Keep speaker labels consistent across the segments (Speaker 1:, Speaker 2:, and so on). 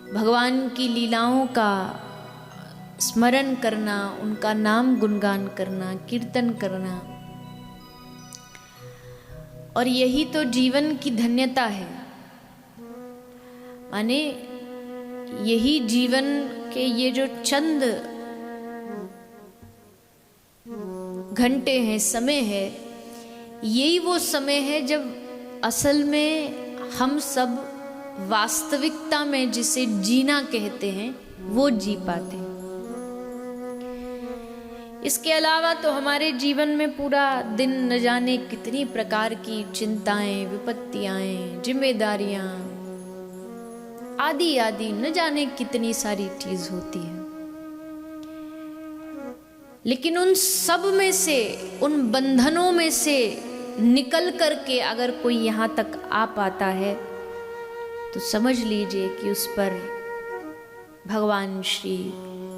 Speaker 1: भगवान की लीलाओं का स्मरण करना, उनका नाम गुणगान करना, कीर्तन करना। और यही तो जीवन की धन्यता है। माने यही जीवन के ये जो चंद घंटे हैं, समय है, यही वो समय है जब असल में हम सब वास्तविकता में जिसे जीना कहते हैं वो जी पाते हैं। इसके अलावा तो हमारे जीवन में पूरा दिन न जाने कितनी प्रकार की चिंताएं, विपत्तियां, जिम्मेदारियां आदि आदि न जाने कितनी सारी चीज होती है। लेकिन उन सब में से, उन बंधनों में से निकल करके अगर कोई यहाँ तक आ पाता है तो समझ लीजिए कि उस पर भगवान श्री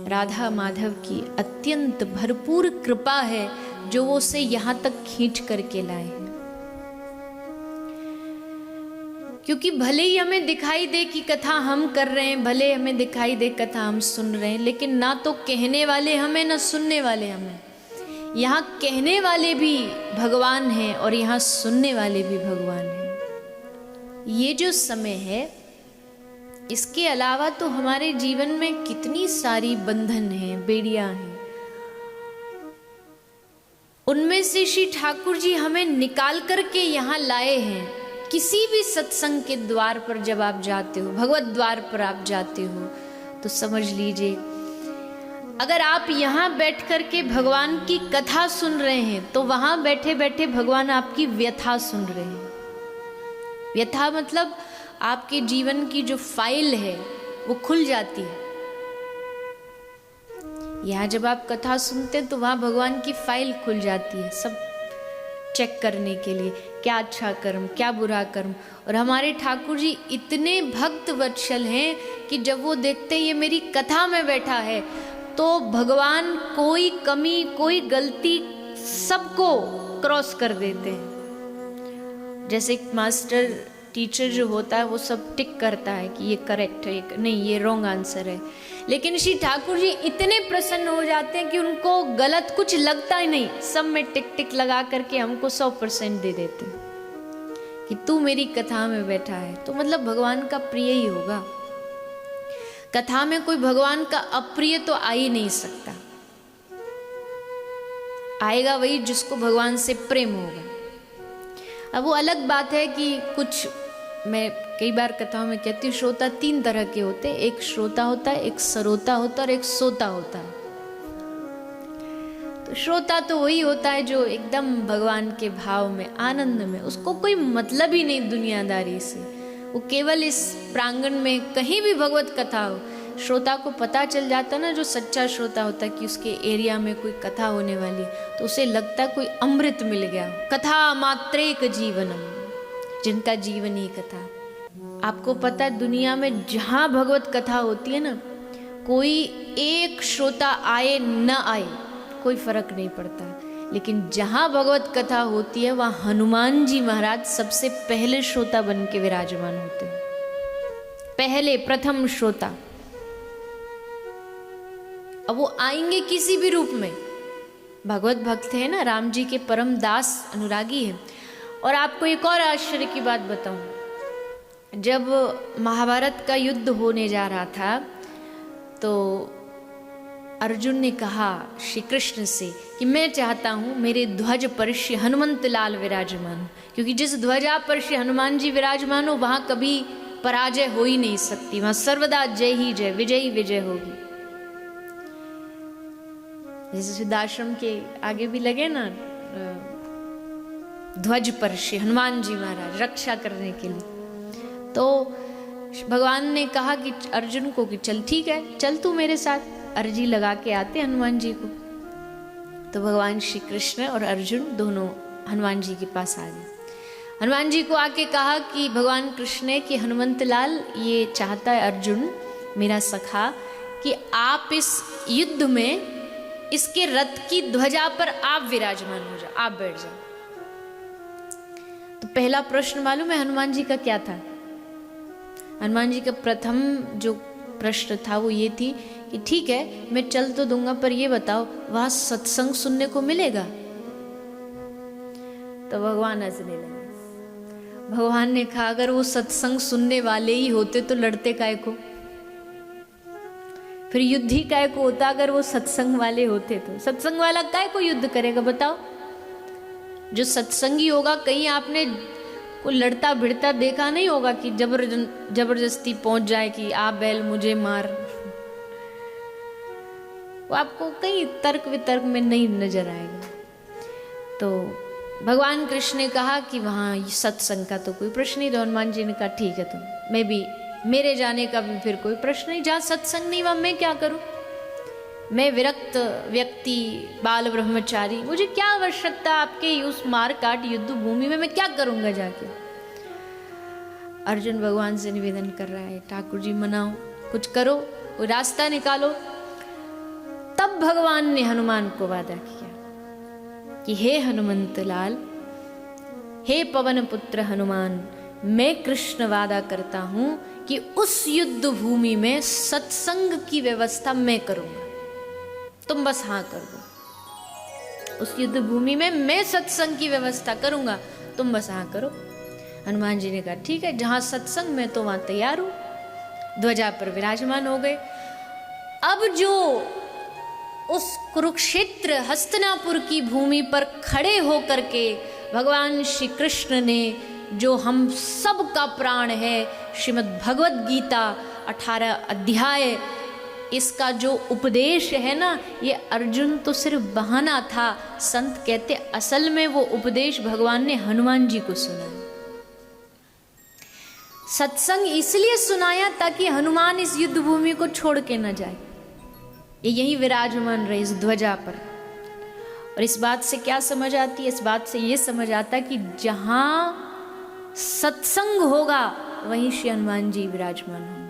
Speaker 1: राधा माधव की अत्यंत भरपूर कृपा है, जो वो उसे यहाँ तक खींच करके लाए हैं। क्योंकि भले ही हमें दिखाई दे कि कथा हम कर रहे हैं, भले हमें दिखाई दे कथा हम सुन रहे हैं, लेकिन ना तो कहने वाले हमें ना सुनने वाले हमें। यहाँ कहने वाले भी भगवान हैं और यहाँ सुनने वाले भी भगवान हैं। ये जो समय है, इसके अलावा तो हमारे जीवन में कितनी सारी बंधन हैं, बेड़ियां हैं। उनमें से श्री ठाकुर जी हमें निकाल करके यहाँ लाए हैं। किसी भी सत्संग के द्वार पर जब आप जाते हो, भगवत द्वार पर आप जाते हो, तो समझ लीजिए अगर आप यहाँ बैठ करके भगवान की कथा सुन रहे हैं तो वहां बैठे बैठे भगवान आपकी व्यथा सुन रहे हैं। व्यथा मतलब आपके जीवन की जो फाइल है वो खुल जाती है। यहाँ जब आप कथा सुनते हैं तो वहां भगवान की फाइल खुल जाती है, सब चेक करने के लिए, क्या अच्छा कर्म, क्या बुरा कर्म। और हमारे ठाकुर जी इतने भक्त वत्सल हैं कि जब वो देखते ये मेरी कथा में बैठा है तो भगवान कोई कमी, कोई गलती सबको क्रॉस कर देते हैं। जैसे एक मास्टर टीचर जो होता है वो सब टिक करता है कि ये करेक्ट है, ये नहीं, ये रॉन्ग आंसर है। लेकिन श्री ठाकुर जी इतने प्रसन्न हो जाते हैं कि उनको गलत कुछ लगता ही नहीं, सब में टिक टिक लगा करके हमको 100% दे देते हैं कि तू मेरी कथा में बैठा है। तो मतलब भगवान का प्रिय ही होगा। कथा में कोई भगवान का अप्रिय तो आ ही नहीं सकता। आएगा वही जिसको भगवान से प्रेम होगा। अब वो अलग बात है कि कुछ, मैं कई बार कथाओं में कहती हूँ, श्रोता 3 तरह के होते हैं। एक श्रोता होता है, एक सरोता होता है और एक सोता होता है। तो श्रोता तो वही होता है जो एकदम भगवान के भाव में, आनंद में, उसको कोई मतलब ही नहीं दुनियादारी से। वो केवल इस प्रांगण में कहीं भी भगवत कथा हो, श्रोता को पता चल जाता ना, जो सच्चा श्रोता होता है कि उसके एरिया में कोई कथा होने वाली है तो उसे लगता है कोई अमृत मिल गया। कथा मात्रेक जीवनम, जिनका जीवन ही कथा। आपको पता है दुनिया में जहां भगवत कथा होती है ना, कोई एक श्रोता आए न आए कोई फर्क नहीं पड़ता। लेकिन जहां भगवत कथा होती है वहां हनुमान जी महाराज सबसे पहले श्रोता बन के विराजमान होते हैं। पहले प्रथम श्रोता। अब वो आएंगे किसी भी रूप में। भगवत भक्त है ना, राम जी के परम दास अनुरागी है। और आपको एक और आश्चर्य की बात बताऊं, जब महाभारत का युद्ध होने जा रहा था तो अर्जुन ने कहा श्री कृष्ण से कि मैं चाहता हूं मेरे ध्वज पर श्री हनुमंत लाल विराजमान हो, क्योंकि जिस ध्वजा पर श्री हनुमान जी विराजमान हो वहां कभी पराजय हो ही नहीं सकती, वहां सर्वदा जय ही जय, विजयी विजय होगी। जैसे सिद्धाश्रम के आगे भी लगे ना ध्वज पर श्री हनुमान जी महाराज रक्षा करने के लिए। तो भगवान ने कहा कि अर्जुन को कि चल ठीक है, चल तू मेरे साथ। अर्जी लगा के आते हनुमान जी को। तो भगवान श्री कृष्ण और अर्जुन दोनों हनुमान जी के पास आ गए। हनुमान जी को आके कहा कि भगवान कृष्ण ने कि हनुमंत लाल, ये चाहता है अर्जुन मेरा सखा कि आप इस युद्ध में इसके रथ की ध्वजा पर आप विराजमान हो जाओ, आप बैठ जाओ। तो पहला प्रश्न मालूम है हनुमान जी का क्या था? हनुमान जी का प्रथम जो प्रश्न था वो ये थी कि ठीक है मैं चल तो दूंगा, पर ये बताओ वहां सत्संग सुनने को मिलेगा? तो भगवान हंसने लगे। भगवान ने कहा अगर वो सत्संग सुनने वाले ही होते तो लड़ते काय को, फिर युद्ध ही काय को होता अगर वो सत्संग वाले होते तो। सत्संग वाला काय को युद्ध करेगा बताओ? जो सत्संगी होगा, कहीं आपने कोई लड़ता भिड़ता देखा नहीं होगा कि जबरदस्ती पहुंच जाए कि आ बैल मुझे मार। वो आपको कहीं तर्क वितर्क में नहीं नजर आएगा। तो भगवान कृष्ण ने कहा कि वहाँ सत्संग का तो कोई प्रश्न नहीं। तो हनुमान जी ने कहा ठीक है, तुम मैं भी, मेरे जाने का भी फिर कोई प्रश्न नहीं। जहाँ सत्संग नहीं वहाँ मैं क्या करूँ? मैं विरक्त व्यक्ति, बाल ब्रह्मचारी, मुझे क्या आवश्यकता आपके उस मार काट युद्ध भूमि में, मैं क्या करूँगा जाके? अर्जुन भगवान से निवेदन कर रहा है ठाकुर जी मनाओ, कुछ करो, कोई रास्ता निकालो। तब भगवान ने हनुमान को वादा किया कि हे हनुमंत लाल, हे पवन पुत्र हनुमान, मैं कृष्ण वादा करता हूं कि उस युद्ध भूमि में सत्संग की व्यवस्था मैं करूंगा, तुम बस हाँ कर दो। उस युद्ध भूमि में मैं सत्संग की व्यवस्था करूंगा, तुम बस हाँ करो। हनुमान जी ने कहा ठीक है, जहां सत्संग मैं तो वहां तैयार हूं। ध्वजा पर विराजमान हो गए। अब जो उस कुरुक्षेत्र हस्तिनापुर की भूमि पर खड़े होकर के भगवान श्री कृष्ण ने, जो हम सब का प्राण है, श्रीमद् भगवद गीता 18 अध्याय, इसका जो उपदेश है ना, ये अर्जुन तो सिर्फ बहाना था। संत कहते असल में वो उपदेश भगवान ने हनुमान जी को सुनाया। सत्संग इसलिए सुनाया ताकि हनुमान इस युद्ध भूमि को छोड़ के न जाए, ये यही विराजमान रहे इस ध्वजा पर। और इस बात से क्या समझ आती है? इस बात से ये समझ आता है कि जहां सत्संग होगा वहीं श्री हनुमान जी विराजमान होंगे।